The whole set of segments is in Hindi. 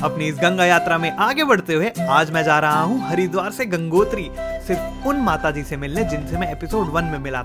अपनी इस गंगा यात्रा में आगे बढ़ते हुए आज मैं जा रहा हूँ हरिद्वार से गंगोत्री, सिर्फ उन माताजी से मिलने जिनसे मैं एपिसोड 1 में मिला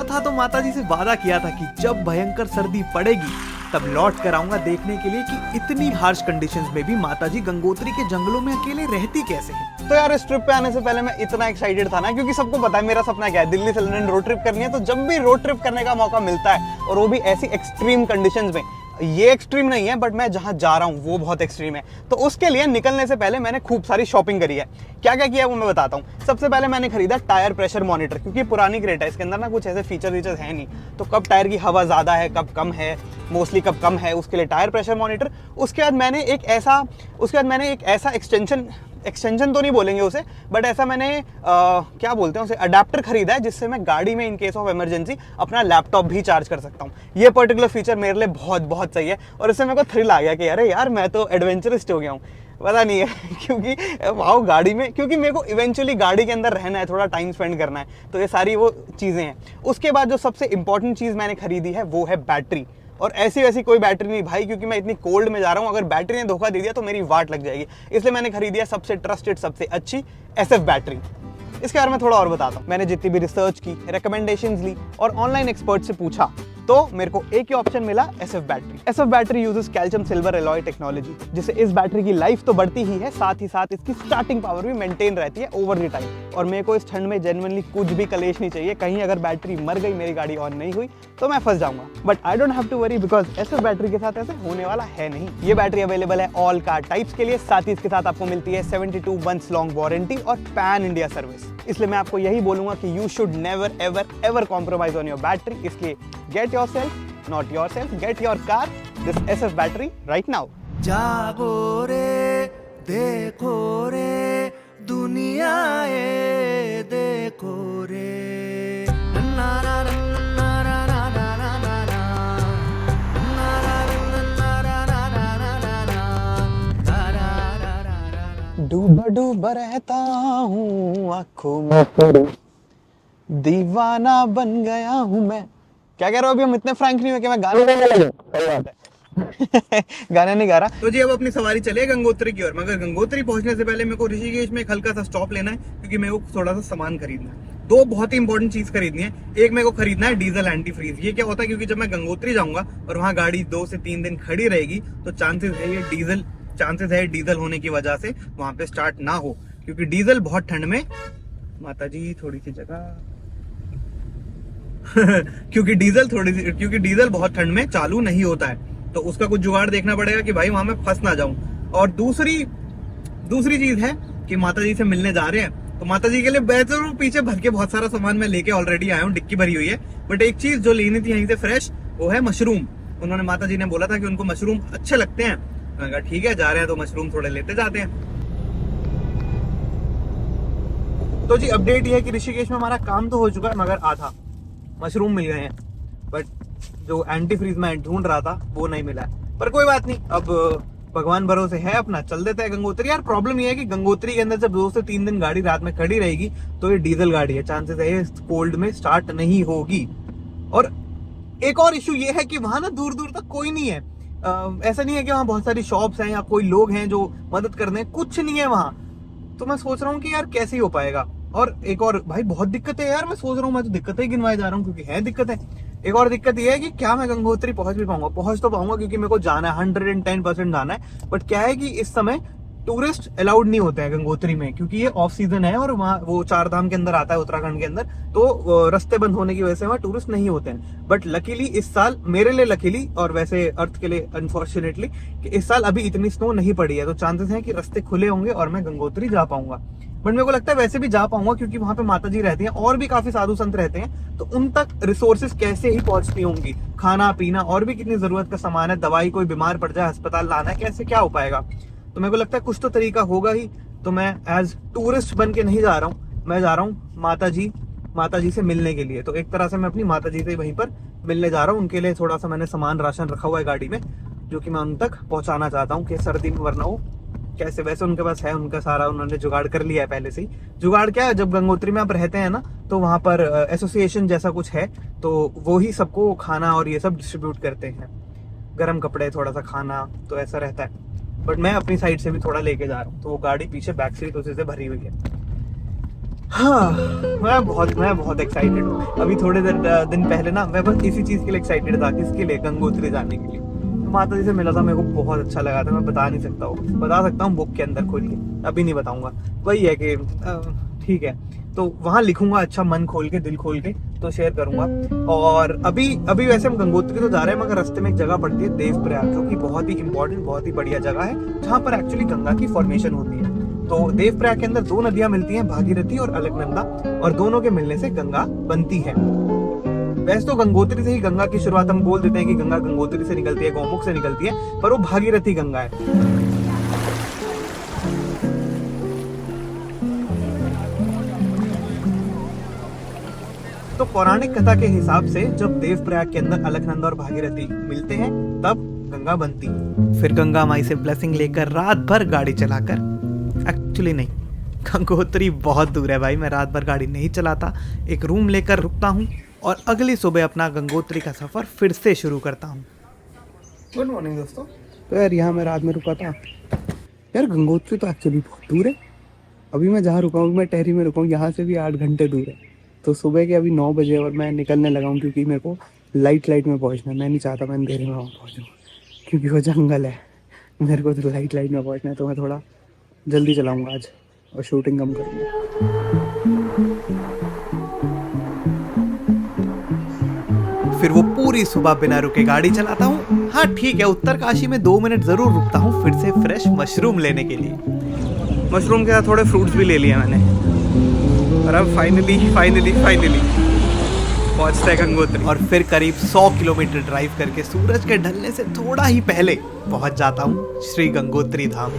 था तो माताजी से वादा किया था कि जब भयंकर सर्दी पड़ेगी तब लौट कर आऊंगा देखने के लिए कि इतनी हार्श कंडीशंस में भी माताजी गंगोत्री के जंगलों में अकेले रहती कैसे हैं। तो यार इस ट्रिप पे आने से पहले मैं इतना एक्साइटेड था ना, क्योंकि सबको पता है मेरा सपना क्या है, दिल्ली से लंदन रोड ट्रिप करनी है। तो जब भी रोड ट्रिप करने का मौका मिलता है और वो भी ऐसी एक्सट्रीम कंडीशंस में, ये एक्सट्रीम नहीं है बट मैं जहां जा रहा हूं वो बहुत एक्सट्रीम है, तो उसके लिए निकलने से पहले मैंने खूब सारी शॉपिंग करी है। क्या क्या किया वो मैं बताता हूं। सबसे पहले मैंने खरीदा टायर प्रेशर मॉनिटर, क्योंकि पुरानी क्रेटा है, इसके अंदर ना कुछ ऐसे फीचर है नहीं, तो कब टायर की हवा ज़्यादा है कब कम है, मोस्टली कब कम है, उसके लिए टायर प्रेशर मॉनिटर। उसके बाद मैंने एक ऐसा एक्सटेंशन तो नहीं बोलेंगे उसे, बट ऐसा मैंने क्या बोलते हैं उसे, अडेप्टर खरीदा है, जिससे मैं गाड़ी में इन केस ऑफ इमरजेंसी अपना लैपटॉप भी चार्ज कर सकता हूँ। ये पर्टिकुलर फीचर मेरे लिए बहुत बहुत सही है और इससे मेरे को थ्रिल आ गया कि अरे यार मैं तो एडवेंचरिस्ट हो गया हूँ। पता नहीं है क्योंकि वाओ गाड़ी में, क्योंकि मेरे को इवेंचुअली गाड़ी के अंदर रहना है, थोड़ा टाइम स्पेंड करना है, तो ये सारी वो चीज़ें हैं। उसके बाद जो सबसे इंपॉर्टेंट चीज़ मैंने खरीदी है वो है बैटरी, और ऐसी वैसी कोई बैटरी नहीं भाई, क्योंकि मैं इतनी कोल्ड में जा रहा हूँ, अगर बैटरी ने धोखा दे दिया तो मेरी वाट लग जाएगी। इसलिए मैंने खरीदी है सबसे ट्रस्टेड, सबसे अच्छी SF बैटरी। इसके बारे में थोड़ा और बताता हूँ। मैंने जितनी भी रिसर्च की, रिकमेंडेशंस ली और ऑनलाइन एक्सपर्ट से पूछा, तो मेरे को एक ही ऑप्शन मिला, SF battery. SF battery uses calcium silver alloy technology, जिससे इस बैटरी की लाइफ तो बढ़ती ही है, साथ ही साथ इसकी स्टार्टिंग पावर भी मेंटेन रहती है ओवर द टाइम। और मेरे को इस ठंड में जेन्युइनली कुछ भी कलेश नहीं चाहिए, कहीं अगर बैटरी मर गई, मेरी गाड़ी ऑन नहीं हुई तो मैं फंस जाऊंगा। But I don't have to worry, because SF battery के साथ ऐसे होने वाला है नहीं। ये बैटरी अवेलेबल है ऑल कार टाइप्स के लिए, साथ ही इसके साथ आपको मिलती है 72 months लॉन्ग वारंटी और पैन इंडिया सर्विस। इसलिए मैं आपको यही बोलूंगा कि you should never ever ever compromise on your battery. इसलिए get yourself, not yourself, get your car this SF battery right now। जागो रे देखो रे दुनिया ये देखो रे, ना ना ना ना ना ना ना ना ना ना, ना ना ना। डूबा डूबा रहता हूँ आंखों में, दीवाना बन गया हूँ मैं। क्या कह रहा हूँ अभी, हम इतने फ्रैंक नहीं हो कि मैं गाने गाने लगे। सही बात है गाना नहीं गा रहा। तो जी अब अपनी सवारी चले गंगोत्री की ओर, मगर गंगोत्री पहुंचने से पहले मेरे को ऋषिकेश में एक हल्का सा स्टॉप लेना है, क्योंकि मेरे को थोड़ा सा सामान खरीदना है। दो बहुत ही इंपॉर्टेंट चीज खरीदनी है। एक मेरे को खरीदना है डीजल एंटी फ्रीज। ये क्या होता है, क्योंकि जब मैं गंगोत्री जाऊंगा और वहां गाड़ी 2 से 3 दिन खड़ी रहेगी, तो चांसेस है डीजल होने की वजह से वहां पे स्टार्ट ना हो, क्योंकि डीजल बहुत ठंड में, माता जी थोड़ी सी जगह क्योंकि डीजल बहुत ठंड में चालू नहीं होता है, तो उसका कुछ जुगाड़ देखना पड़ेगा कि भाई वहां मैं फंस ना जाऊं। और दूसरी चीज है कि माताजी से मिलने जा रहे हैं, तो माताजी के लिए बेहतर पीछे भर के बहुत सारा सामान मैं लेके ऑलरेडी आया हूँ, डिक्की भरी हुई है। बट एक चीज जो लेनी थी यहीं से फ्रेश, वो है मशरूम। उन्होंने माताजी ने बोला था कि उनको मशरूम अच्छे लगते हैं, मैंने कहा ठीक है जा रहे हैं तो मशरूम थोड़े लेते जाते हैं। तो जी अपडेट ये है कि ऋषिकेश में हमारा काम तो हो चुका है, मगर आधा मशरूम मिल गए हैं, बट जो एंटी फ्रीज मैं ढूंढ रहा था वो नहीं मिला है। पर कोई बात नहीं, अब भगवान भरोसे है अपना, चल देते हैं गंगोत्री। यार प्रॉब्लम ये है कि गंगोत्री के अंदर जब 2 से 3 दिन गाड़ी रात में खड़ी रहेगी, तो ये डीजल गाड़ी है, चांसेस है कोल्ड में स्टार्ट नहीं होगी। और एक और इशू ये है कि वहां ना दूर दूर तक कोई नहीं है। ऐसा नहीं है कि वहां बहुत सारी शॉप्स हैं या कोई लोग हैं जो मदद करने, कुछ नहीं है वहां। तो मैं सोच रहा हूँ कि यार कैसे ही हो पाएगा। और एक और भाई बहुत दिक्कत है यार, मैं सोच रहा हूँ, मैं तो दिक्कतें ही गिनवाए जा रहा हूँ, क्योंकि है दिक्कत है। एक और दिक्कत ये है कि क्या मैं गंगोत्री पहुंच भी पाऊंगा। पहुंच तो पाऊंगा क्योंकि मेरे को जाना है, 110% जाना है। बट क्या है कि इस समय टूरिस्ट अलाउड नहीं होते हैं गंगोत्री में, क्योंकि ये ऑफ सीजन है और वहाँ वो 4 धाम के अंदर आता है, उत्तराखंड के अंदर, तो रास्ते बंद होने की वजह से वहाँ टूरिस्ट नहीं होते हैं। बट लकीली इस साल, मेरे लिए लकीली और वैसे अर्थ के लिए अनफॉर्चुनेटली, कि इस साल अभी इतनी स्नो नहीं पड़ी है, तो चांसेस हैं कि रास्ते खुले होंगे और मैं गंगोत्री जा पाऊंगा। बट मेरे को लगता है वैसे भी जा पाऊंगा, क्योंकि वहां पे माताजी रहती हैं और भी काफी साधु संत रहते हैं, तो उन तक रिसोर्सेज कैसे ही पहुंचती होंगी, खाना पीना और भी कितनी जरूरत का सामान है, दवाई कोई बीमार पड़ जाए अस्पताल लाना है, कैसे क्या हो पाएगा। तो मेरे को लगता है कुछ तो तरीका होगा ही। तो मैं एज टूरिस्ट बन के नहीं जा रहा हूँ, मैं जा रहा हूँ माताजी से मिलने के लिए। तो एक तरह से मैं अपनी माताजी से वहीं पर मिलने जा रहा हूँ। उनके लिए थोड़ा सा मैंने सामान राशन रखा हुआ है गाड़ी में, जो कि मैं उन तक पहुंचाना चाहता हूँ कि सर्दी में वरना हो कैसे। वैसे उनके पास है, उनका सारा उन्होंने जुगाड़ कर लिया है पहले से ही। जुगाड़ क्या है, जब गंगोत्री में आप रहते हैं ना, तो वहां पर एसोसिएशन जैसा कुछ है, तो वो ही सबको खाना और ये सब डिस्ट्रीब्यूट करते हैं, गर्म कपड़े, थोड़ा सा खाना, तो ऐसा रहता है। बट मैं अपनी साइड से भी थोड़ा लेके जा रहा हूँ, तो वो गाड़ी पीछे बैक सीट उसी से भरी हुई है। हाँ, मैं बहुत एक्साइटेड हूँ। अभी थोड़े दिन पहले ना मैं बस इसी चीज के लिए एक्साइटेड था, किसके लिए, गंगोत्री जाने के लिए। तो माता जी से मिला था, मेरे को बहुत अच्छा लगा था। मैं बता नहीं सकता हूँ, बता सकता हूँ बुक के अंदर खोल के, अभी नहीं बताऊंगा। वही है कि ठीक है, तो वहां लिखूंगा अच्छा, मन खोल के, दिल खोल के, तो शेयर करूंगा। और अभी वैसे हम गंगोत्री तो जा रहे हैं, मगर रास्ते में एक जगह पड़ती है देवप्रयाग, जो कि बहुत ही इंपॉर्टेंट, बहुत ही बढ़िया जगह है, जहाँ पर एक्चुअली गंगा की फॉर्मेशन होती है। तो देवप्रयाग के अंदर दो नदियां मिलती हैं, भागीरथी और अलकनंदा, और दोनों के मिलने से गंगा बनती है। वैसे तो गंगोत्री से ही गंगा की शुरुआत, हम बोल देते हैं कि गंगा गंगोत्री से निकलती है, गौमुख से निकलती है, पर वो भागीरथी गंगा है। तो पौराणिक कथा के हिसाब से जब देवप्रयाग के अंदर अलकनंदा और भागीरथी मिलते हैं, तब गंगा बनती है। फिर गंगा माई से ब्लेसिंग लेकर रात भर गाड़ी चलाकर, एक्चुअली नहीं, गंगोत्री बहुत दूर है भाई, मैं रात भर गाड़ी नहीं चलाता, एक रूम लेकर रुकता हूँ और अगली सुबह अपना गंगोत्री का सफर फिर से शुरू करता हूँ। गुड मॉर्निंग दोस्तों। तो यार यहाँ मैं रात में रुका था यार, गंगोत्री तो एक्चुअली बहुत दूर है। अभी मैं जहाँ रुका हूँ, मैं टेहरी में रुका हूँ, यहाँ से भी 8 घंटे दूर है। तो सुबह के अभी 9 बजे और मैं निकलने लगा हूँ, क्योंकि मेरे को लाइट में पहुँचना है। मैं नहीं चाहता मैं अंधेरे में वहाँ पहुँचूँ, क्योंकि वो जंगल है। मेरे को तो लाइट में पहुँचना है, तो मैं थोड़ा जल्दी चलाऊँगा आज और शूटिंग कम करूँगा। फिर वो पूरी सुबह बिना रुके गाड़ी चलाता हूँ। हाँ ठीक है, उत्तरकाशी में 2 मिनट जरूर रुकता हूँ फिर से फ्रेश मशरूम लेने के लिए। मशरूम के साथ थोड़े फ्रूट्स भी ले लिए मैंने, और अब फाइनली पहुंचते हैं गंगोत्री। और फिर करीब 100 किलोमीटर ड्राइव करके सूरज के ढलने से थोड़ा ही पहले पहुंच जाता हूँ श्री गंगोत्री धाम।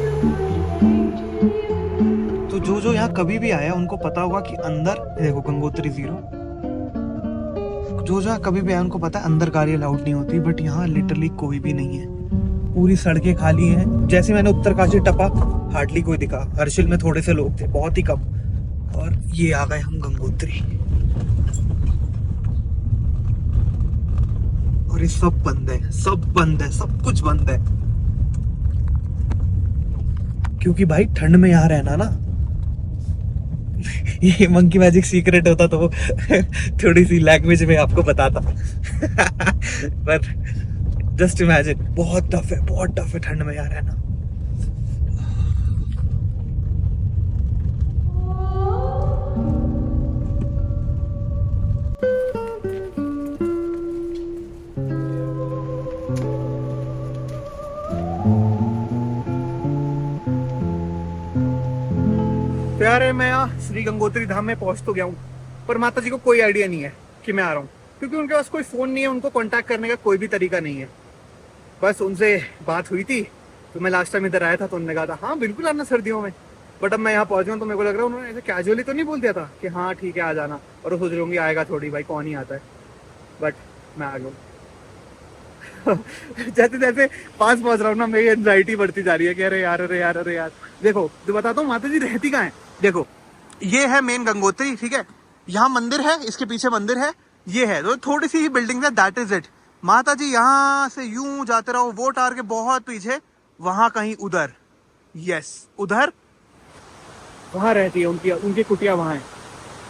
तो जो यहाँ कभी भी आया उनको पता होगा कि अंदर देखो गंगोत्री 0, जो यहाँ कभी भी आया उनको पता है अंदर गाड़ी अलाउड नहीं होती, बट यहाँ लिटरली कोई भी नहीं है, पूरी सड़कें खाली हैं। जैसे मैंने उत्तरकाशी टपा, हार्डली कोई दिखा। हर्षिल में थोड़े से लोग थे, बहुत ही कम, और ये आ गए हम गंगोत्री। और ये सब बंद है, सब कुछ बंद है, क्योंकि भाई ठंड में यहाँ रहना ना ये मंकी मैजिक सीक्रेट होता तो थोड़ी सी लैंग्वेज में आपको बताता पर जस्ट इमेजिन, बहुत टफ है ठंड में यहाँ रहना। प्यारे, मैं यहाँ श्री गंगोत्री धाम में पहुंच तो गया हूँ, पर माता जी को कोई आइडिया नहीं है कि मैं आ रहा हूँ, क्योंकि उनके पास कोई फोन नहीं है, उनको कांटेक्ट करने का कोई भी तरीका नहीं है। बस उनसे बात हुई थी, तो मैं लास्ट टाइम इधर आया था तो उन्होंने कहा था हाँ बिल्कुल आना सर्दियों में। बट अब मैं यहाँ पहुंच गया हूँ, तो मेरे को लग रहा है उन्होंने ऐसे कैजुअली तो नहीं बोल दिया था कि हाँ ठीक है आ जाना, और वो सोच रहे होंगे आएगा थोड़ी, भाई कौन ही आता है। बट मैं आ गया जैसे जैसे पास पहुंच रहा हूँ ना, मेरी एंजाइटी बढ़ती जा रही है कि अरे यार। देखो तो बताता हूँ माता जी रहती कहाँ है। देखो ये है मेन गंगोत्री, ठीक है, यहाँ मंदिर है, इसके पीछे मंदिर है, ये है तो थोड़ी सी ही बिल्डिंग है, दैट इज इट। माता जी यहाँ से यूं जाते रहो, वो टार के बहुत पीछे, वहां कहीं उधर, यस उधर, वहां रहती है उनकी कुटिया वहां है।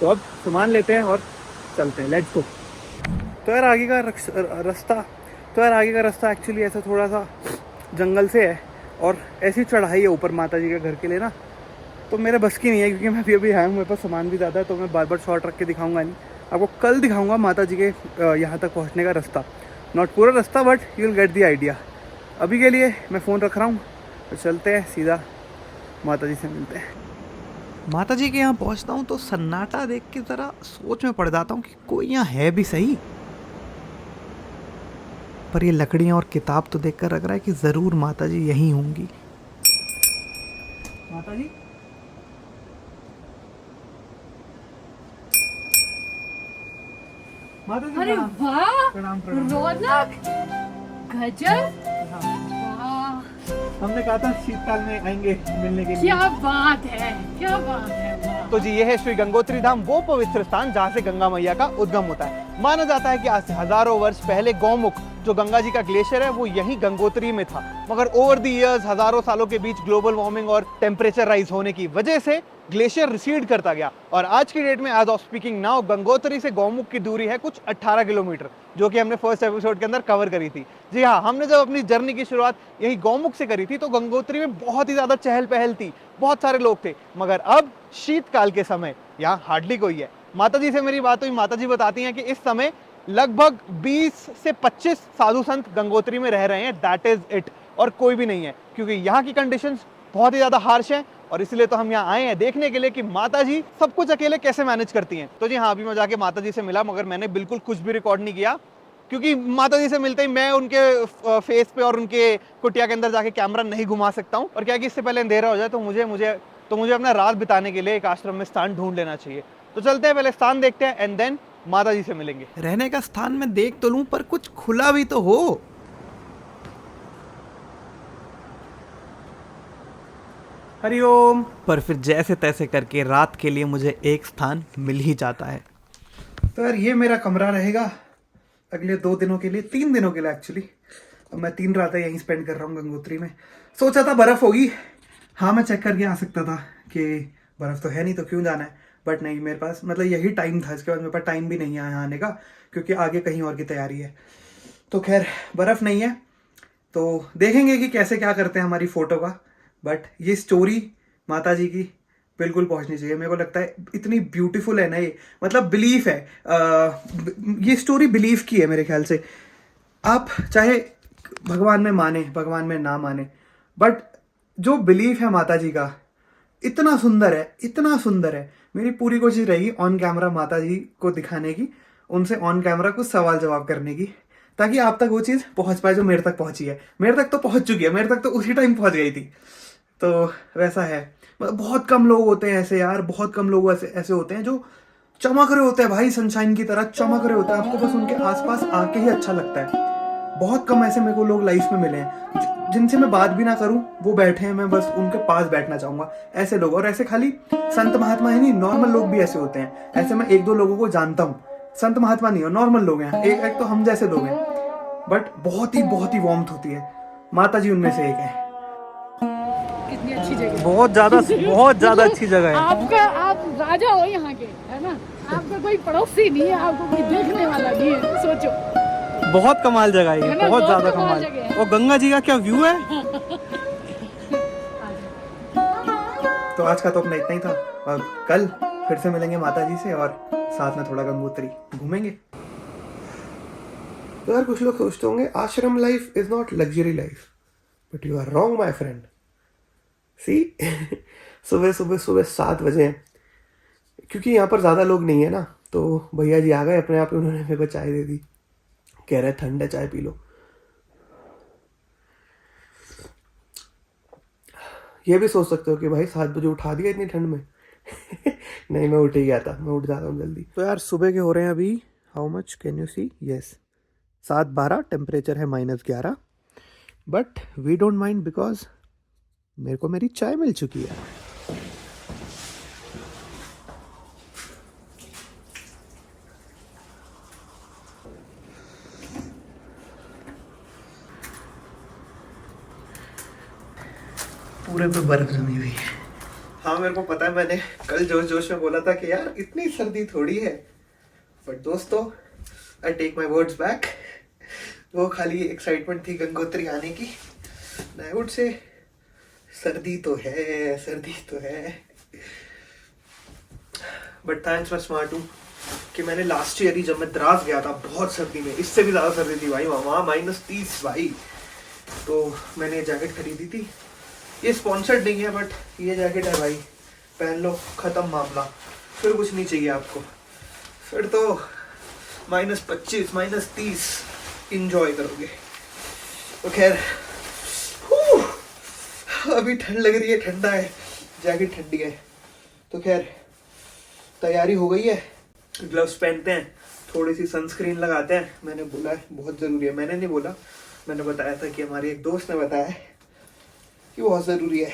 तो अब सामान लेते हैं और चलते हैं, लेट्स गो। तो यार आगे का रास्ता एक्चुअली ऐसा थोड़ा सा जंगल से है, और ऐसी चढ़ाई है ऊपर माता जी के घर के लिए ना, तो मेरे बस की नहीं है, क्योंकि मैं अभी आया हूँ, मेरे पास सामान भी ज़्यादा है, तो मैं बार शॉर्ट रख के दिखाऊंगा नहीं आपको। कल दिखाऊंगा माता जी के यहाँ तक पहुँचने का रास्ता, नॉट पूरा रास्ता, but you will get the idea. अभी के लिए मैं फ़ोन रख रहा हूँ, तो चलते हैं सीधा माता जी से मिलते हैं। माता जी के यहाँ पहुँचता हूँ तो सन्नाटा देख के ज़रा सोच में पड़ जाता हूँ कि कोई यहाँ है भी सही, पर ये लकड़ियाँ और किताब तो देखकर लग रहा है कि ज़रूर माता जी यहीं होंगी। माता जी, अरे वाह, रौनक, गजब, हमने कहा था शीतकाल में आएंगे मिलने के लिए। क्या बात है वाह। तो जी ये है श्री गंगोत्री धाम, वो पवित्र स्थान जहाँ से गंगा मैया का उद्गम होता है। माना जाता है कि आज से हजारों वर्ष पहले गौमुख, जो गंगा जी का ग्लेशियर है वो यही गंगोत्री में था, मगर ओवर द ईयर्स हजारों सालों के बीच ग्लोबल वार्मिंग और टेम्परेचर राइज होने की वजह से ग्लेशियर रिसीड करता गया और आज की डेट में as of speaking now Gangotri से गौमुख की दूरी है कुछ 18 किलोमीटर, जो कि हमने फर्स्ट एपिसोड के अंदर कवर करी थी। जी हाँ, हमने जब अपनी जर्नी की शुरुआत यही गौमुख से करी थी तो गंगोत्री में बहुत ही ज्यादा चहल पहल थी, बहुत सारे लोग थे, मगर अब शीतकाल के समय यहाँ हार्डली कोई है। माता जी से मेरी बात हुई, माता जी बताती हैं कि इस समय लगभग 20 से 25 साधु संत गंगोत्री में रह रहे हैं, दैट इज इट, और कोई भी नहीं है, क्योंकि यहाँ की कंडीशंस बहुत ही ज्यादा हार्श हैं और इसलिए तो हम यहाँ आए हैं देखने के लिए कि माता जी सब कुछ अकेले कैसे मैनेज करती हैं। तो जी हाँ, अभी मैं जाके माता जी से मिला, मगर मैंने बिल्कुल कुछ भी रिकॉर्ड नहीं किया, क्योंकि माता जी से मिलते ही मैं उनके फेस पे और उनके कुटिया के अंदर जाके कैमरा नहीं घुमा सकता हूँ, और क्या कि इससे पहले अंधेरा हो जाए तो मुझे अपना रात बिताने के लिए एक आश्रम में स्थान ढूंढ लेना चाहिए। तो चलते हैं, पहले स्थान देखते हैं एंड देन माता जी से मिलेंगे। रहने का स्थान मैं देख तो लूं, पर कुछ खुला भी तो हो। हरिओम। पर फिर जैसे तैसे करके रात के लिए मुझे एक स्थान मिल ही जाता है। तो यार ये मेरा कमरा रहेगा अगले 2 दिनों के लिए, 3 दिनों के लिए एक्चुअली। अब मैं 3 रातें यहीं स्पेंड कर रहा हूँ गंगोत्री में। सोचा था बर्फ होगी, हाँ मैं चेक करके आ सकता था कि बर्फ तो है नहीं तो क्यों जाना है, बट नहीं, मेरे पास मतलब यही टाइम था, इसके बाद मेरे पास टाइम भी नहीं है यहाँ आने का, क्योंकि आगे कहीं और की तैयारी है। तो खैर बर्फ नहीं है तो देखेंगे कि कैसे क्या करते हैं हमारी फोटो का, बट ये स्टोरी माता जी की बिल्कुल पहुंचनी चाहिए। मेरे को लगता है इतनी ब्यूटीफुल है ना ये, मतलब बिलीफ है, ये स्टोरी बिलीफ की है मेरे ख्याल से। आप चाहे भगवान में माने, भगवान में ना माने, बट जो बिलीफ है माता जी का इतना सुंदर है, इतना सुंदर है। मेरी पूरी कोशिश रहेगी ऑन कैमरा माता जी को दिखाने की, उनसे ऑन कैमरा कुछ सवाल जवाब करने की, ताकि आप तक वो चीज़ पहुंच पाए जो मेरे तक पहुंची है। मेरे तक तो पहुंच चुकी है, मेरे तक तो उसी टाइम पहुंच गई थी। तो वैसा है, मतलब बहुत कम लोग होते हैं ऐसे यार, बहुत कम लोग ऐसे होते हैं जो चमक रहे होते हैं भाई, सनशाइन की तरह चमक रहे होते हैं, आपको बस उनके आसपास आके ही अच्छा लगता है। बहुत कम ऐसे मेरे को लोग लाइफ में मिले हैं जिनसे मैं बात भी ना करूं, वो बैठे हैं, मैं बस उनके पास बैठना चाहूंगा, ऐसे लोग। और ऐसे खाली संत महात्मा है नहीं, नॉर्मल लोग भी ऐसे होते हैं। ऐसे मैं 1-2 लोगों को जानता हूँ, संत महात्मा नहीं हो, नॉर्मल लोग हैं, एक तो हम जैसे लोग हैं, बट बहुत ही वार्मथ होती है। माता जी उनमें से एक है। कितनी अच्छी जगह, बहुत ज्यादा अच्छी जगह है। आप राजा हो यहाँ के, है ना, आपका कोई पड़ोसी नहीं है, आपको कोई देखने वाला नहीं है, सोचो। बहुत कमाल जगह है, ना, बहुत ज्यादा कमाल कमाल। जगह है। और गंगा जी का क्या व्यू है। तो आज का तो अपना इतना ही था, और कल फिर से मिलेंगे माता जी से और साथ में थोड़ा गंगोत्री घूमेंगे। तो यार कुछ लोग सोचते होंगे ashram life is not luxury life, but you are wrong my friend. See सुबह 7 बजे हैं, क्योंकि यहाँ पर ज़्यादा लोग नहीं है ना, तो भैया जी आ गए अपने आप ही, उन्होंने मेरे को चाय दे दी, कह रहे ठंड है चाय पी लो। ये भी सोच सकते हो कि भाई 7 बजे उठा दिया इतनी ठंड में। नहीं, मैं उठ ही गया था, मैं उठ जाता हूँ जल्दी। तो यार सुबह के हो रहे हैं अभी, how much can you see, yes 7:12, temperature है -11, but we don't mind because मेरे को मेरी चाय मिल चुकी है। पूरे पे बर्फ जमी हुई है। हाँ मेरे को पता है, मैंने कल जोश में बोला था कि यार इतनी सर्दी थोड़ी है, बट दोस्तों I take my words back. वो खाली एक्साइटमेंट थी गंगोत्री आने की, आई वुड से सर्दी तो है, बट थैंक्स मैं स्मार्ट हूँ कि मैंने लास्ट ईयर ही जब मैं द्रास गया था बहुत सर्दी में, इससे भी ज़्यादा सर्दी थी भाई वहाँ, -30 भाई, तो मैंने ये जैकेट खरीदी थी। ये स्पॉन्सर्ड नहीं है, बट ये जैकेट है भाई, पहन लो, ख़त्म मामला, फिर कुछ नहीं चाहिए आपको, फिर तो -25 -30 इंजॉय करोगे। तो खैर अभी ठंड लग रही है, ठंडा है, जैकेट ठंडी है, तो खैर तैयारी हो गई है, ग्लव्स पहनते हैं, थोड़ी सी सनस्क्रीन लगाते हैं, मैंने बोला है बहुत ज़रूरी है, मैंने नहीं बोला, मैंने बताया था कि हमारे एक दोस्त ने बताया है कि बहुत ज़रूरी है।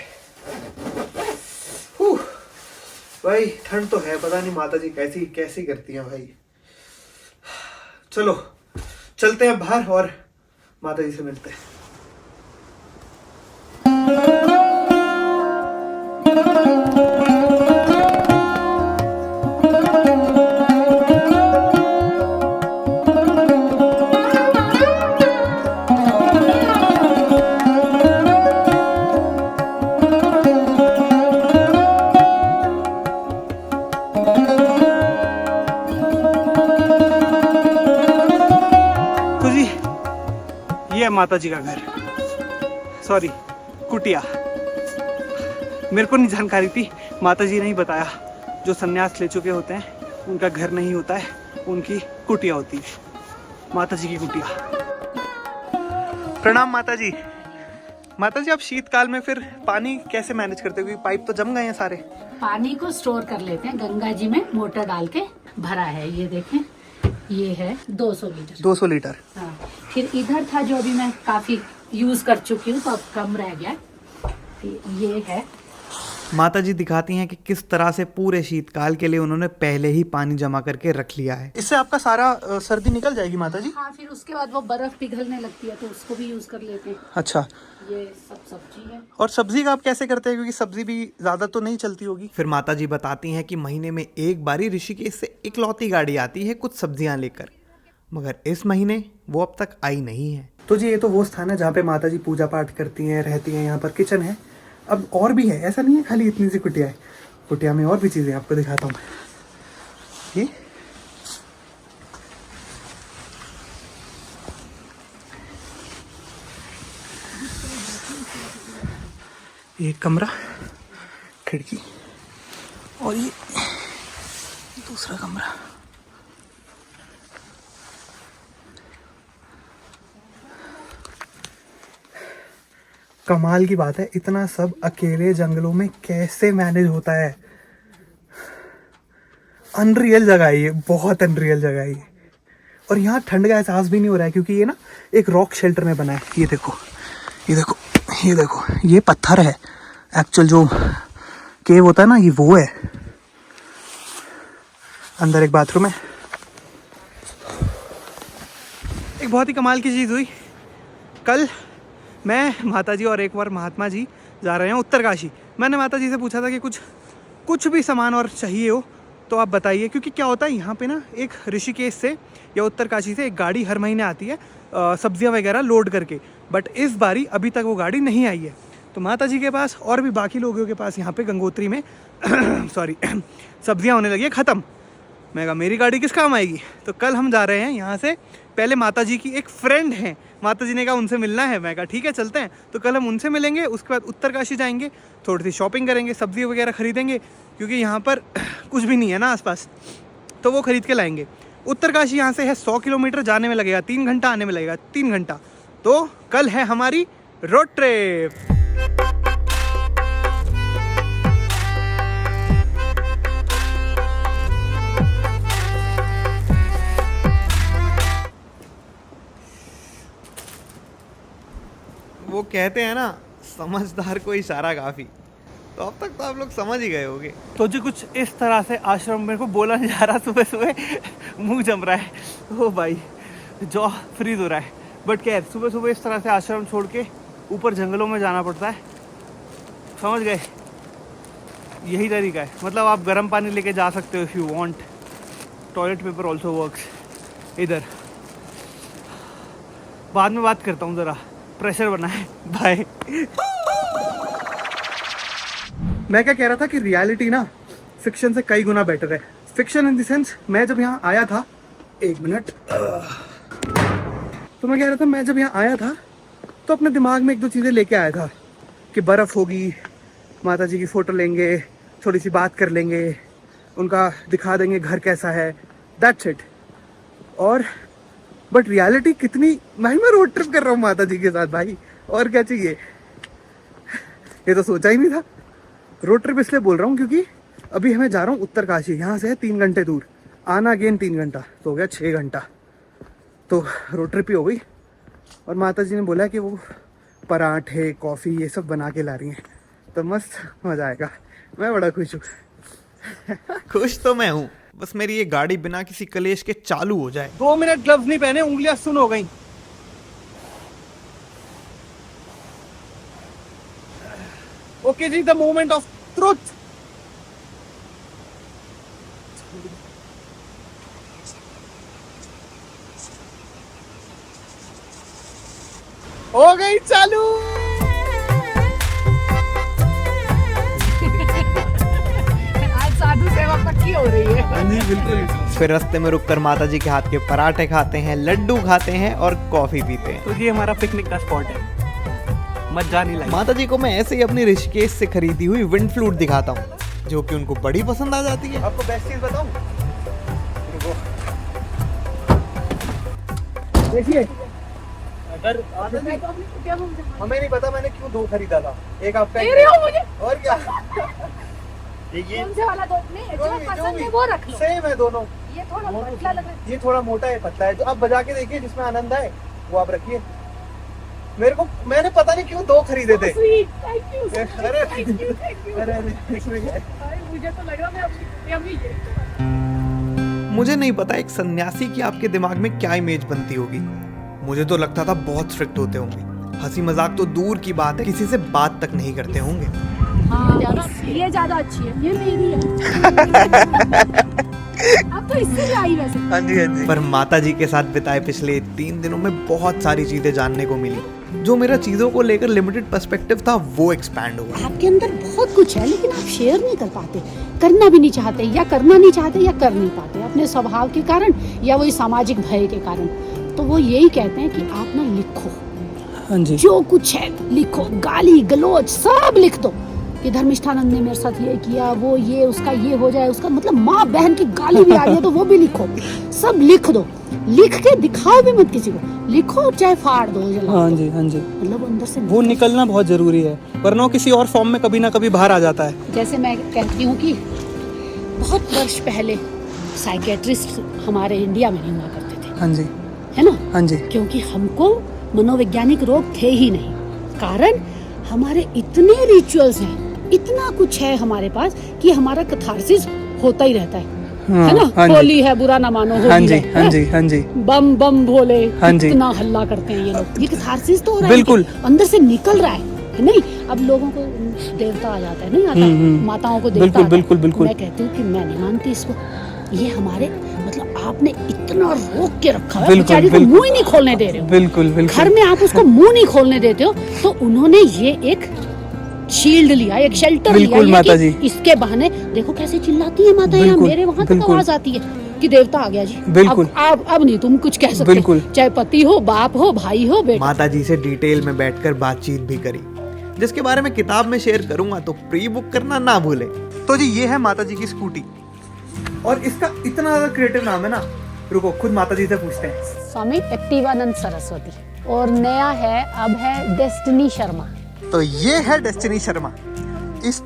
भाई ठंड तो है, पता नहीं माता जी कैसी करती हैं भाई। चलो चलते हैं बाहर और माता जी से मिलते हैं। तो जी ये है माता जी का घर, सॉरी कुटिया। मेरे को नहीं जानकारी थी, माता जी ने ही बताया जो संन्यास ले चुके होते हैं उनका घर नहीं होता है, उनकी कुटिया होती है, माता जी की कुटिया। प्रणाम माता जी। माता जी आप शीतकाल में फिर पानी कैसे मैनेज करते हो, क्योंकि पाइप तो जम गए हैं सारे। पानी को स्टोर कर लेते हैं गंगा जी में, मोटर डाल के भरा है, ये देखें, ये है 200 लीटर। 200 लीटर। हाँ, फिर इधर था जो अभी मैं काफी यूज कर चुकी हूँ तो अब कम रह गया। ये है, माता जी दिखाती हैं कि किस तरह से पूरे शीतकाल के लिए उन्होंने पहले ही पानी जमा करके रख लिया है। इससे आपका सारा सर्दी निकल जाएगी माता जी। हाँ, फिर उसके बाद वो बर्फ पिघलने लगती है तो उसको भी यूज कर लेते हैं। अच्छा, ये सब सब्जी है। और सब्जी का आप कैसे करते हैं, क्योंकि सब्जी भी ज्यादा तो नहीं चलती होगी। फिर माता जी बताती हैं कि महीने में एक बारी ऋषिकेश से इकलौती गाड़ी आती है कुछ सब्जियां लेकर, मगर इस महीने वो अब तक आई नहीं है। तो जी ये तो वो स्थान है जहाँ पे माता जी पूजा पाठ करती हैं, रहती हैं। यहाँ पर किचन है, अब और भी है, ऐसा नहीं है खाली इतनी सी कुटिया है। कुटिया में और भी चीज़ें आपको दिखाता हूँ। ये कमरा, खिड़की, और ये दूसरा कमरा। कमाल की बात है, इतना सब अकेले जंगलों में कैसे मैनेज होता है। अनरियल जगह है ये, बहुत अनरियल जगह है ये। और यहाँ ठंड का एहसास भी नहीं हो रहा है, क्योंकि ये ना एक रॉक शेल्टर में बना है। ये देखो, ये देखो, ये देखो, ये पत्थर है। एक्चुअल जो केव होता है ना, ये वो है। अंदर एक बाथरूम है। एक बहुत ही कमाल की चीज़ हुई, कल मैं, माता जी और एक बार महात्मा जी जा रहे हैं उत्तरकाशी। मैंने माता जी से पूछा था कि कुछ भी सामान और चाहिए हो तो आप बताइए, क्योंकि क्या होता है यहाँ पे ना, एक ऋषिकेश से या उत्तरकाशी से एक गाड़ी हर महीने आती है सब्जियाँ वगैरह लोड करके, बट इस बारी अभी तक वो गाड़ी नहीं आई है। तो माता जी के पास और भी बाकी लोगों के पास यहाँ पे गंगोत्री में सॉरी सब्जियाँ होने लगी है ख़त्म। मैं कहा मेरी गाड़ी किस काम आएगी। तो कल हम जा रहे हैं यहाँ से, पहले माता जी की एक फ्रेंड है, माता जी ने कहा उनसे मिलना है। मैं कहा ठीक है चलते हैं। तो कल हम उनसे मिलेंगे, उसके बाद उत्तरकाशी जाएंगे, थोड़ी सी शॉपिंग करेंगे, सब्जी वगैरह खरीदेंगे, क्योंकि यहाँ पर कुछ भी नहीं है ना आसपास, तो वो खरीद के लाएंगे। उत्तरकाशी यहाँ से है 100 किलोमीटर, जाने में लगेगा 3 घंटा, आने में लगेगा 3 घंटा। तो कल है हमारी रोड ट्रिप। वो कहते हैं ना, समझदार को इशारा काफी। तो अब तक तो आप लोग समझ ही गए होंगे। तो जी कुछ इस तरह से आश्रम, मेरे को बोला नहीं जा रहा, सुबह सुबह मुंह जम रहा है, ओ भाई जॉ फ्रीज हो रहा है। बट खैर, सुबह सुबह इस तरह से आश्रम छोड़ के ऊपर जंगलों में जाना पड़ता है, समझ गए, यही तरीका है। मतलब आप गर्म पानी लेके जा सकते हो if you want. Toilet paper also works. इधर बाद में बात करता हूँ, ज़रा प्रेशर बना है। बाय। मैं क्या कह रहा था कि रियलिटी ना फिक्शन से कई गुना बेटर है। फिक्शन इन द सेंस, मैं जब यहाँ आया था, एक मिनट, तो मैं कह रहा था, मैं जब यहाँ आया था तो अपने दिमाग में 1-2 चीज़ें लेके आया था कि बर्फ़ होगी, माता जी की फ़ोटो लेंगे, थोड़ी सी बात कर लेंगे, उनका दिखा देंगे घर कैसा है, दैट्स इट। और बट रियलिटी कितनी, मैं रोड ट्रिप कर रहा हूँ माता जी के साथ भाई, और क्या चाहिए। ये तो सोचा ही नहीं था। रोड ट्रिप इसलिए बोल रहा हूँ क्योंकि अभी हमें जा रहा हूँ उत्तरकाशी, यहाँ से है 3 घंटे दूर, आना अगेन 3 घंटा, तो हो गया 6 घंटा। तो रोड ट्रिप ही हो गई। और माता जी ने बोला कि वो पराठे, कॉफ़ी ये सब बना के ला रही हैं, तो मस्त मज़ा आएगा। मैं बड़ा खुश हूँ। खुश तो मैं हूँ, बस मेरी ये गाड़ी बिना किसी कलेश के चालू हो जाए। 2 मिनट ग्लव्स नहीं पहने, उंगलियां सुन हो गई। Okay ji, the moment of truth. हो गई चालू। आज साधु सेवा पक्की हो रही है। हाँ जी बिल्कुल। फिर रास्ते में रुककर माता जी के हाथ के पराठे खाते हैं, लड्डू खाते हैं और कॉफी पीते हैं। तो ये हमारा पिकनिक का स्पॉट है, मत जानी लाइक। माता जी को मैं ऐसे ही अपनी ऋषिकेश से खरीदी हुई विंड फ्लूट दिखाता हूँ, जो कि उनको बड़ी पसंद आ जाती है। आपको बेस्ट चीज बताऊं, देखिए अगर हमें नहीं पता मैंने क्यों 2 खरीदा था, एक आपका दे रहे हो मुझे? और क्या। ये कौन से वाला दो? नहीं, जो पसंद है वो रख लो। सेम है दोनों। ये थोड़ा पतला लग रहा है। ये थोड़ा मोटा है, पतला है, जो आप बजा के देखिए जिसमें आनंद आए वो आप रखिए। मेरे को मैंने पता नहीं क्यों 2 खरीदे थे। Sweet, thank you, so much. अरे Thank you, thank you. अरे इसमें क्या है? अरे मुझे तो लग रहा मैं अपनी ये मुझे नहीं पता एक सन्यासी की आपके दिमाग में क्या इमेज बनती होगी। मुझे तो लगता था बहुत स्ट्रिक्ट होते होंगे, हंसी मजाक तो दूर की बात है, किसी से बात तक नहीं करते होंगे। हाँ, ये ज्यादा अच्छी है, ये मेरी है। अब तो इससे भी आई वैसे। हाँ जी हाँ जी। पर माता जी के साथ बिताए पिछले 3 दिनों में बहुत सारी चीजें जानने को मिली। जो मेरा चीजों को लेकर लिमिटेड पर्सपेक्टिव था वो एक्सपैंड हुआ। आपके अंदर बहुत कुछ है लेकिन आप शेयर नहीं कर पाते, करना भी नहीं चाहते, या करना नहीं चाहते या कर नहीं पाते, अपने स्वभाव के कारण या वही सामाजिक भय के कारण। तो वो यही कहते हैं कि आप ना लिखो, हाँ जी, जो कुछ है लिखो, गाली गलौज सब लिख दो कि धर्मिष्ठानंद ने मेरे साथ ये किया, वो ये उसका ये हो जाए, उसका मतलब माँ बहन की गाली भी आ रही है तो वो भी लिखो, सब लिख दो, लिख के दिखाओ भी मत किसी को, लिखो चाहे फाड़ दो, जला हाँ दो। जी हाँ जी। मतलब अंदर से वो निकलना बहुत जरूरी है, वरना वो किसी और फॉर्म में कभी ना कभी बाहर आ जाता है। जैसे मैं कहती हूँ कि बहुत वर्ष पहले साइकेट्रिस्ट हमारे इंडिया में नहीं हुआ करते थे, हाँ जी है ना, हाँ जी। क्योंकि हमको मनोवैज्ञानिक रोग थे ही नहीं। कारण हमारे इतने रिचुअल्स हैं, इतना कुछ है हमारे पास कि हमारा कैथार्सिस होता ही रहता है, हाँ, है ना। हाँ जी। होली है, बुरा ना मानो, होली हाँ जी है, हाँ जी हाँ जी। बम बम भोले, हाँ जी। इतना हल्ला करते हैं ये लोग, ये कैथार्सिस तो हो रहा है, बिल्कुल। कि अंदर से निकल रहा है नहीं। अब लोगों को देवता आ जाता है, नहीं आता, माताओं को देवता बिल्कुल, आता है। बिल्कुल, बिल्कुल। मैं कहती हूँ कि मैं नहीं मानती इसको, ये हमारे मतलब आपने इतना रोक के रखा है, बिल्कुल, बेचारी को बिल्कुल। मुंह ही नहीं खोलने दे रहे हो, बिल्कुल बिल्कुल। घर में आप उसको मुंह नहीं खोलने देते हो, तो उन्होंने ये एक शील्ड लिया, एक शेल्टर लिया, बिल्कुल ये माता कि जी। इसके बहाने देखो कैसे चिल्लाती है माता, यहाँ बिल्कुल, मेरे वहां तक बिल्कुल। आवाज आती है कि देवता आ गया जी। बिल्कुल। अब नहीं तुम कुछ कह सकते, बिल्कुल। चाहे पति हो, बाप हो, भाई हो, बेटा। माता जी से डिटेल में बैठकर बातचीत भी करी, जिसके बारे में किताब में शेयर करूंगा, तो प्री बुक करना ना भूले। तो जी ये है माता जी की स्कूटी, और इसका इतना ज्यादा क्रिएटिव नाम है ना, रुको खुद माता जी से पूछते हैं। स्वामी एक्टिवानंद सरस्वती, और नया है अब है डेस्टिनी शर्मा। तो ये है डेस्टिनी शर्मा। इस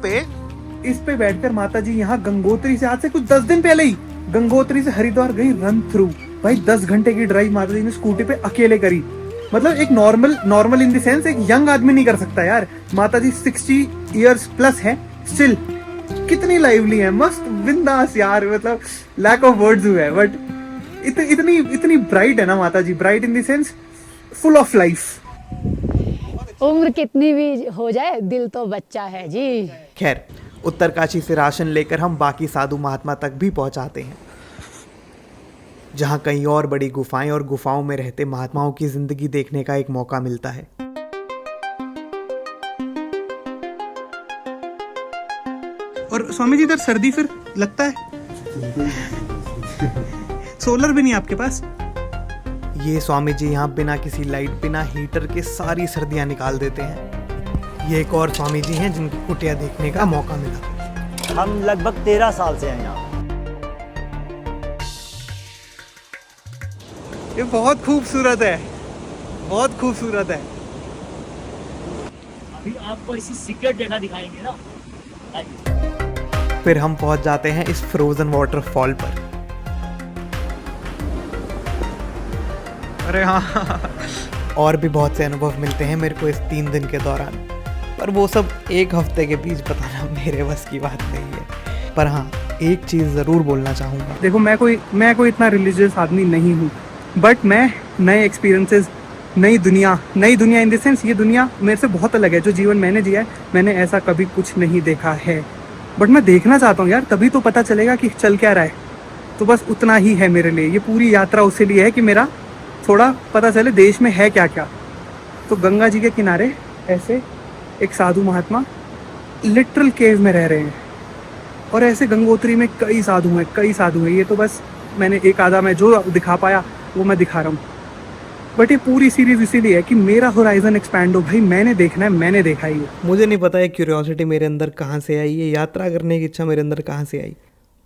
पे बैठकर माता जी यहाँ गंगोत्री से, आज से कुछ 10 दिन पहले ही गंगोत्री से हरिद्वार गई रन थ्रू। भाई 10 घंटे की ड्राइव माता जी ने स्कूटी पे अकेले करी। मतलब एक नॉर्मल इन द सेंस एक यंग आदमी नहीं कर सकता यार। माता जी 60 इयर्स प्लस है, स्टिल कितनी लाइवली है, मस्त बिंदास यार, मतलब लैक ऑफ वर्ड्स हुआ है। बट इतनी ब्राइट है ना माता जी, bright in the sense full of life. उम्र कितनी भी हो जाए, दिल तो बच्चा है जी। खैर, उत्तरकाशी से राशन लेकर हम बाकी साधु महात्मा तक भी पहुंचाते हैं, जहां कई और बड़ी गुफाएं और गुफाओं में रहते महात्माओं की जिंदगी देखने का एक मौका मिलता है। और स्वामी जी इधर सर्दी फिर लगता है? सोलर भी नहीं आपके पास? ये स्वामी जी यहाँ बिना किसी लाइट, बिना हीटर के सारी सर्दियां निकाल देते हैं। ये एक और स्वामी जी हैं जिनकी कुटिया देखने का मौका मिला। हम लगभग 13 साल से हैं यहाँ। ये बहुत खूबसूरत है, बहुत खूबसूरत है। अभी आपको इसी सीक्रेट जगह दिखाएंगे ना। फिर हम पहुंच जाते हैं इस फ्रोजन वाटरफॉल पर। अरे हाँ, और भी बहुत से अनुभव मिलते हैं मेरे को इस 3 दिन के दौरान, पर वो सब एक हफ्ते के बीच बताना मेरे बस की बात नहीं है। पर हाँ, एक चीज़ ज़रूर बोलना चाहूँगा। देखो मैं कोई इतना रिलीजियस आदमी नहीं हूँ, बट मैं नए एक्सपीरियंसेस, नई दुनिया इन द सेंस ये दुनिया मेरे से बहुत अलग है। जो जीवन मैंने जिया है मैंने ऐसा कभी कुछ नहीं देखा है, बट मैं देखना चाहता हूँ यार, तभी तो पता चलेगा कि चल क्या रहा है। तो बस उतना ही है मेरे लिए, ये पूरी यात्रा उसी लिए है कि मेरा थोड़ा पता चले देश में है क्या क्या। तो गंगा जी के किनारे ऐसे एक साधु महात्मा लिटरल केव में रह रहे हैं, और ऐसे गंगोत्री में कई साधु हैं। ये तो बस मैंने एक आधा मैं जो दिखा पाया वो मैं दिखा रहा हूँ, बट ये पूरी सीरीज इसीलिए है कि मेरा होराइजन एक्सपैंड हो। भाई मैंने देखना है, मैंने देखा ही है। मुझे नहीं पता ये क्यूरियोसिटी मेरे अंदर कहाँ से आई, ये यात्रा करने की इच्छा मेरे अंदर कहाँ से आई,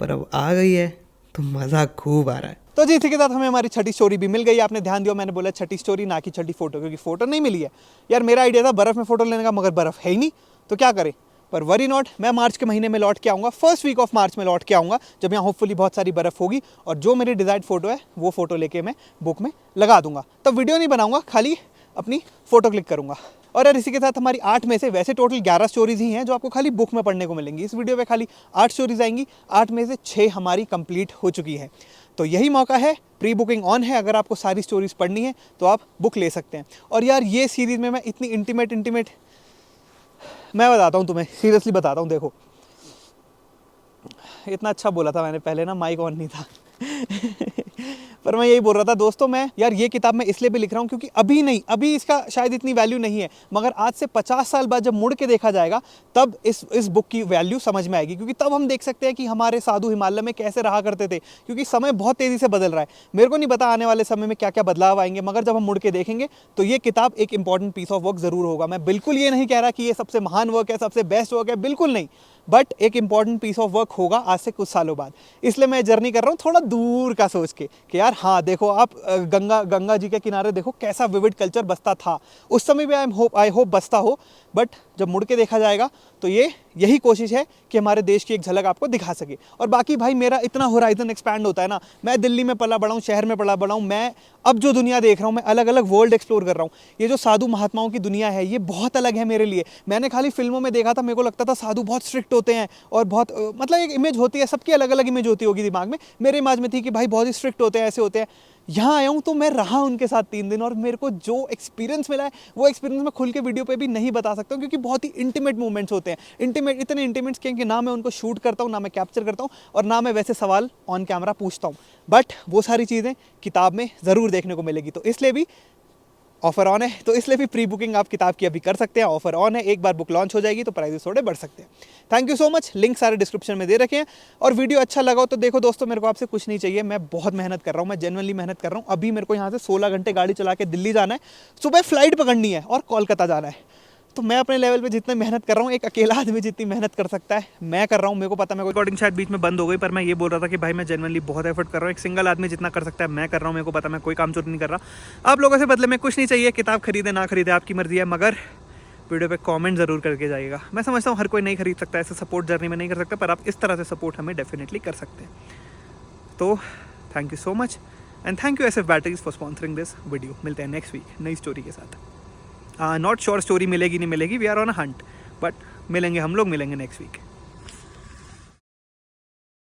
पर अब आ गई है तो मज़ा खूब आ रहा है। तो जी इसी के साथ हमें हमारी छठी स्टोरी भी मिल गई। आपने ध्यान दिया, मैंने बोला छठी स्टोरी ना कि छठी फोटो, क्योंकि फोटो नहीं मिली है यार। मेरा आइडिया था बर्फ़ में फ़ोटो लेने का, मगर बर्फ़ है ही नहीं, तो क्या करें। पर वरी नॉट, मैं मार्च के महीने में लौट के आऊँगा, फर्स्ट वीक ऑफ मार्च में लौट के आऊँगा, जब यहाँ होपफुली बहुत सारी बर्फ़ होगी, और जो मेरी डिज़ायर्ड फ़ोटो है वो फ़ोटो लेके मैं बुक में लगा दूंगा। तब वीडियो नहीं बनाऊँगा, खाली अपनी फ़ोटो क्लिक करूँगा। और यार इसी के साथ हमारी 8 में से वैसे टोटल 11 स्टोरीज़ ही हैं जो आपको खाली बुक में पढ़ने को मिलेंगी। इस वीडियो पे खाली 8 स्टोरीज़ आएंगी, 8 में से 6 हमारी कंप्लीट हो चुकी हैं। तो यही मौका है, प्री बुकिंग ऑन है। अगर आपको सारी स्टोरीज़ पढ़नी है तो आप बुक ले सकते हैं। और यार ये सीरीज़ में मैं इतनी इंटीमेट मैं बताता हूँ तुम्हें, सीरियसली बताता हूँ। देखो इतना अच्छा बोला था मैंने पहले ना, माइक ऑन नहीं था पर मैं यही बोल रहा था दोस्तों, मैं यार ये किताब मैं इसलिए भी लिख रहा हूँ क्योंकि अभी इसका शायद इतनी वैल्यू नहीं है, मगर आज से 50 साल बाद जब मुड़ के देखा जाएगा तब इस बुक की वैल्यू समझ में आएगी। क्योंकि तब हम देख सकते हैं कि हमारे साधु हिमालय में कैसे रहा करते थे, क्योंकि समय बहुत तेज़ी से बदल रहा है। मेरे को नहीं पता आने वाले समय में क्या क्या बदलाव आएंगे, मगर जब हम मुड़ के देखेंगे तो ये किताब एक इंपॉर्टेंट पीस ऑफ वर्क ज़रूर होगा। मैं बिल्कुल ये नहीं कह रहा कि ये सबसे महान वर्क है, सबसे बेस्ट वर्क है, बिल्कुल नहीं, बट एक इंपॉर्टेंट पीस ऑफ वर्क होगा आज से कुछ सालों बाद। इसलिए मैं जर्नी कर रहा हूँ थोड़ा दूर का सोच के कि यार हाँ देखो आप गंगा जी के किनारे देखो कैसा विविड कल्चर बसता था उस समय भी। आई होप बसता हो, बट जब मुड़ के देखा जाएगा तो यही कोशिश है कि हमारे देश की एक झलक आपको दिखा सके। और बाकी भाई मेरा इतना होराइजन एक्सपैंड होता है ना, मैं दिल्ली में पला बड़ा हूँ, शहर में पला बड़ा हूँ, मैं अब जो दुनिया देख रहा हूँ, मैं अलग अलग वर्ल्ड एक्सप्लोर कर रहा हूँ। ये जो साधु महात्माओं की दुनिया है ये बहुत अलग है मेरे लिए। मैंने खाली फिल्मों में देखा था, मेरे को लगता था साधु बहुत स्ट्रिक्ट होते हैं और बहुत मतलब एक इमेज होती है, सबकी अलग अलग इमेज होती होगी दिमाग में। मेरे इमेज में थी कि भाई बहुत ही स्ट्रिक्ट होते हैं, ऐसे होते हैं। यहाँ आया हूँ तो मैं रहा उनके साथ 3 दिन, और मेरे को जो एक्सपीरियंस मिला है वो एक्सपीरियंस मैं खुल के वीडियो पे भी नहीं बता सकता हूँ, क्योंकि बहुत ही इंटीमेट मोमेंट्स होते हैं। इतने इंटीमेट्स कि ना मैं उनको शूट करता हूँ, ना मैं कैप्चर करता हूँ, और ना मैं वैसे सवाल ऑन कैमरा पूछता हूँ। बट वो सारी चीज़ें किताब में ज़रूर देखने को मिलेगी। तो इसलिए भी ऑफर ऑन है, तो इसलिए भी प्री बुकिंग आप किताब की अभी कर सकते हैं। ऑफर ऑन है, एक बार बुक लॉन्च हो जाएगी तो प्राइसेस थोड़े बढ़ सकते हैं। Thank you so much, link सारे डिस्क्रिप्शन में दे रखे हैं। और वीडियो अच्छा लगा हो तो देखो दोस्तों, मेरे को आपसे कुछ नहीं चाहिए, मैं बहुत मेहनत कर रहा हूँ, मैं जेन्युइनली मेहनत कर रहा हूँ। अभी मेरे को यहाँ से 16 घंटे गाड़ी चला के दिल्ली जाना है, सुबह फ्लाइट पकड़नी है और कोलकाता जाना है। तो मैं अपने लेवल पे जितने मेहनत कर रहा हूँ, एक अकेला आदमी जितनी मेहनत कर सकता है मैं कर रहा हूँ। मेरे को पता, मेरे को रिकॉर्डिंग शायद बीच में बंद हो गई, पर मैं ये बोल रहा था कि भाई मैं जेन्युइनली बहुत एफर्ट कर रहा हूँ। एक सिंगल आदमी जितना कर सकता है मैं कर रहा हूँ। मेरे को पता, मैं कोई काम चोरी नहीं कर रहा। आप लोगों से बदले में कुछ नहीं चाहिए, किताब खरीदे ना खरीदे आपकी मर्जी है, मगर वीडियो पे कमेंट ज़रूर करके जाइएगा। मैं समझता हूँ हर कोई नहीं खरीद सकता, ऐसे सपोर्ट जर्नी में नहीं कर सकता, पर आप इस तरह से सपोर्ट हमें डेफिनेटली कर सकते हैं। तो thank you so much, and thank you SF batteries for sponsoring this video. मिलते हैं नेक्स्ट वीक नई स्टोरी के साथ। नॉट श्योर स्टोरी मिलेगी नहीं मिलेगी, we are on a hunt, but मिलेंगे हम लोग, मिलेंगे नेक्स्ट वीक।